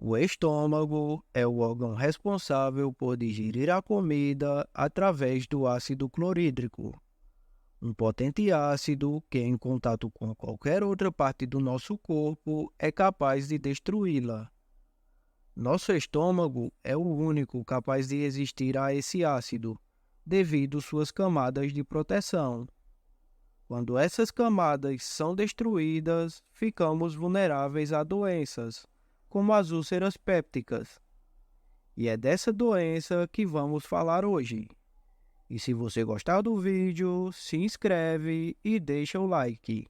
O estômago é o órgão responsável por digerir a comida através do ácido clorídrico, um potente ácido que, em contato com qualquer outra parte do nosso corpo, é capaz de destruí-la. Nosso estômago é o único capaz de resistir a esse ácido, devido suas camadas de proteção. Quando essas camadas são destruídas, ficamos vulneráveis a doenças, como as úlceras pépticas. E é dessa doença que vamos falar hoje. E se você gostar do vídeo, se inscreve e deixa o like.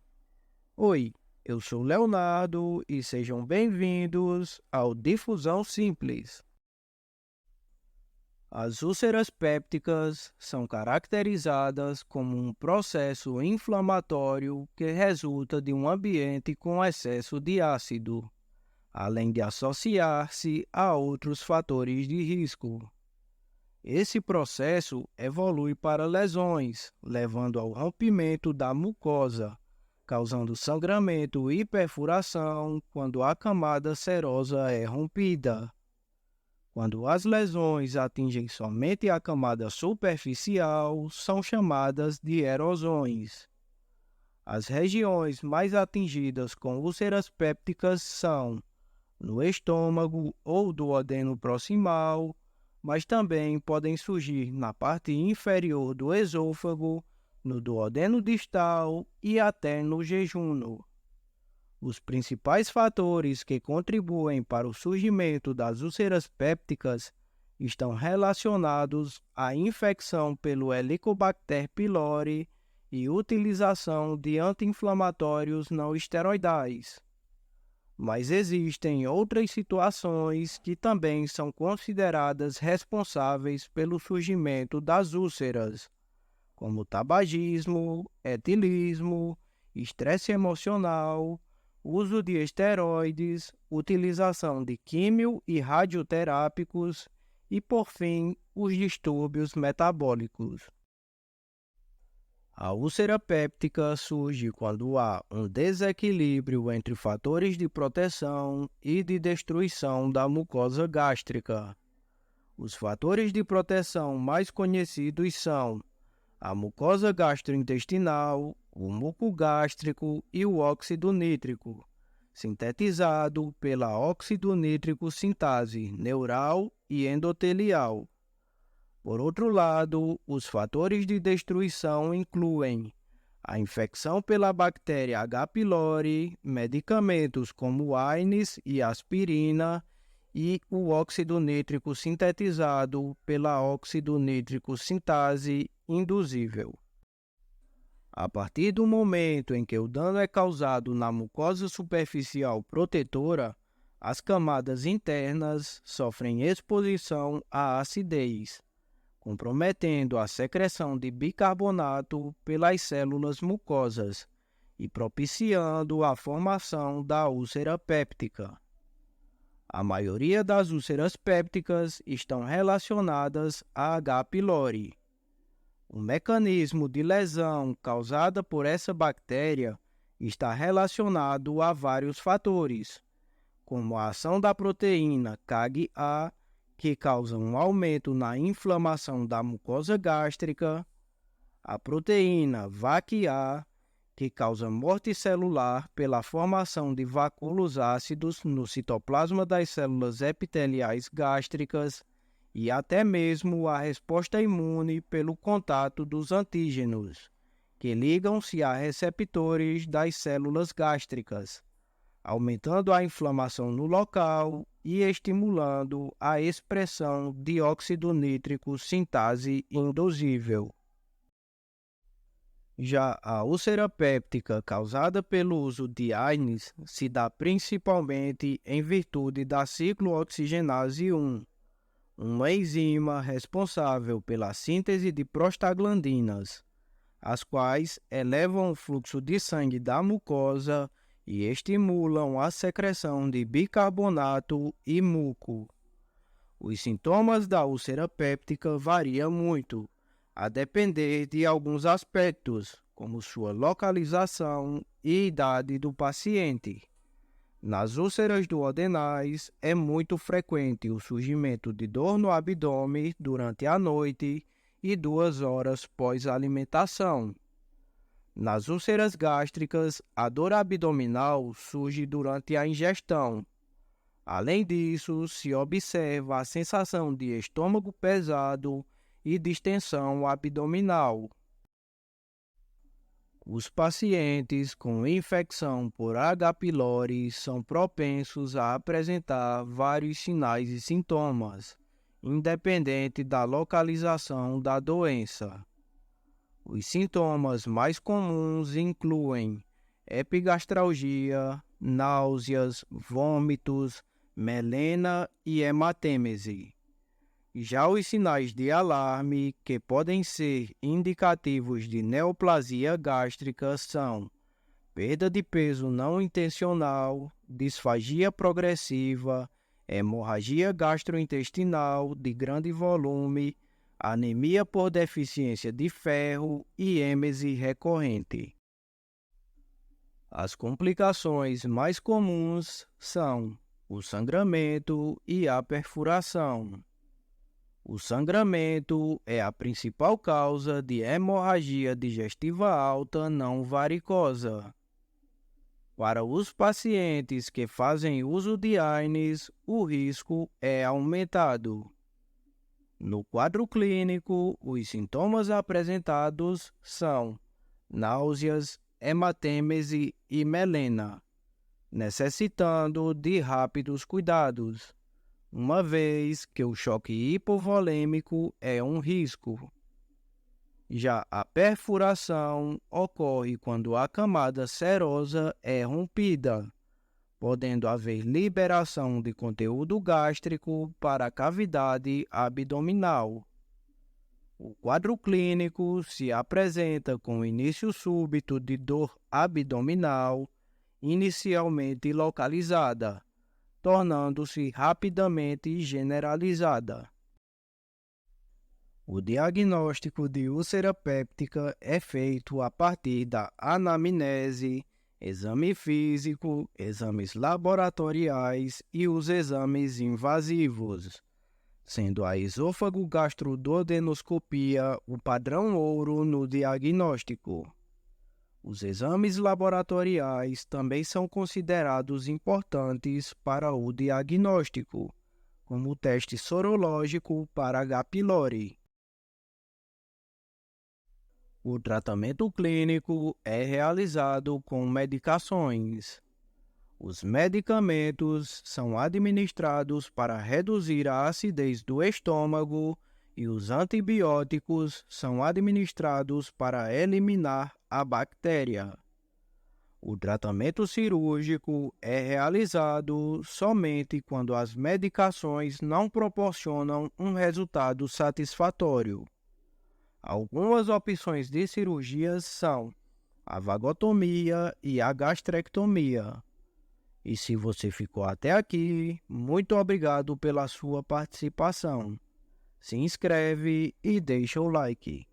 Oi, eu sou Leonardo e sejam bem-vindos ao Difusão Simples. As úlceras pépticas são caracterizadas como um processo inflamatório que resulta de um ambiente com excesso de ácido, além de associar-se a outros fatores de risco. Esse processo evolui para lesões, levando ao rompimento da mucosa, causando sangramento e perfuração quando a camada serosa é rompida. Quando as lesões atingem somente a camada superficial, são chamadas de erosões. As regiões mais atingidas com úlceras pépticas são no estômago ou duodeno proximal, mas também podem surgir na parte inferior do esôfago, no duodeno distal e até no jejunum. Os principais fatores que contribuem para o surgimento das úlceras pépticas estão relacionados à infecção pelo Helicobacter pylori e utilização de anti-inflamatórios não esteroidais. Mas existem outras situações que também são consideradas responsáveis pelo surgimento das úlceras, como tabagismo, etilismo, estresse emocional, uso de esteroides, utilização de químio e radioterápicos e, por fim, os distúrbios metabólicos. A úlcera péptica surge quando há um desequilíbrio entre fatores de proteção e de destruição da mucosa gástrica. Os fatores de proteção mais conhecidos são a mucosa gastrointestinal, o muco gástrico e o óxido nítrico, sintetizado pela óxido nítrico sintase neural e endotelial. Por outro lado, os fatores de destruição incluem a infecção pela bactéria H. pylori, medicamentos como AINES e aspirina e o óxido nítrico sintetizado pela óxido nítrico sintase induzível. A partir do momento em que o dano é causado na mucosa superficial protetora, as camadas internas sofrem exposição à acidez, comprometendo a secreção de bicarbonato pelas células mucosas e propiciando a formação da úlcera péptica. A maioria das úlceras pépticas estão relacionadas a H. pylori. O mecanismo de lesão causada por essa bactéria está relacionado a vários fatores, como a ação da proteína CAG-A, que causa um aumento na inflamação da mucosa gástrica, a proteína VAC-A, que causa morte celular pela formação de vacúolos ácidos no citoplasma das células epiteliais gástricas, e até mesmo a resposta imune pelo contato dos antígenos, que ligam-se a receptores das células gástricas, aumentando a inflamação no local e estimulando a expressão de óxido nítrico sintase induzível. Já a úlcera péptica causada pelo uso de AINES se dá principalmente em virtude da ciclooxigenase 1, uma enzima responsável pela síntese de prostaglandinas, as quais elevam o fluxo de sangue da mucosa e estimulam a secreção de bicarbonato e muco. Os sintomas da úlcera péptica variam muito, a depender de alguns aspectos, como sua localização e idade do paciente. Nas úlceras duodenais, é muito frequente o surgimento de dor no abdômen durante a noite e 2 horas pós-alimentação. Nas úlceras gástricas, a dor abdominal surge durante a ingestão. Além disso, se observa a sensação de estômago pesado e distensão abdominal. Os pacientes com infecção por H. pylori são propensos a apresentar vários sinais e sintomas, independente da localização da doença. Os sintomas mais comuns incluem epigastralgia, náuseas, vômitos, melena e hematêmese. Já os sinais de alarme, que podem ser indicativos de neoplasia gástrica, são perda de peso não intencional, disfagia progressiva, hemorragia gastrointestinal de grande volume, anemia por deficiência de ferro e êmese recorrente. As complicações mais comuns são o sangramento e a perfuração. O sangramento é a principal causa de hemorragia digestiva alta não varicosa. Para os pacientes que fazem uso de AINES, o risco é aumentado. No quadro clínico, os sintomas apresentados são náuseas, hematêmese e melena, necessitando de rápidos cuidados, uma vez que o choque hipovolêmico é um risco. Já a perfuração ocorre quando a camada serosa é rompida, podendo haver liberação de conteúdo gástrico para a cavidade abdominal. O quadro clínico se apresenta com início súbito de dor abdominal, inicialmente localizada, tornando-se rapidamente generalizada. O diagnóstico de úlcera péptica é feito a partir da anamnese, exame físico, exames laboratoriais e os exames invasivos, sendo a esôfago-gastroduodenoscopia o padrão ouro no diagnóstico. Os exames laboratoriais também são considerados importantes para o diagnóstico, como o teste sorológico para H. pylori. O tratamento clínico é realizado com medicações. Os medicamentos são administrados para reduzir a acidez do estômago e os antibióticos são administrados para eliminar a bactéria. O tratamento cirúrgico é realizado somente quando as medicações não proporcionam um resultado satisfatório. Algumas opções de cirurgias são a vagotomia e a gastrectomia. E se você ficou até aqui, muito obrigado pela sua participação. Se inscreve e deixa o like.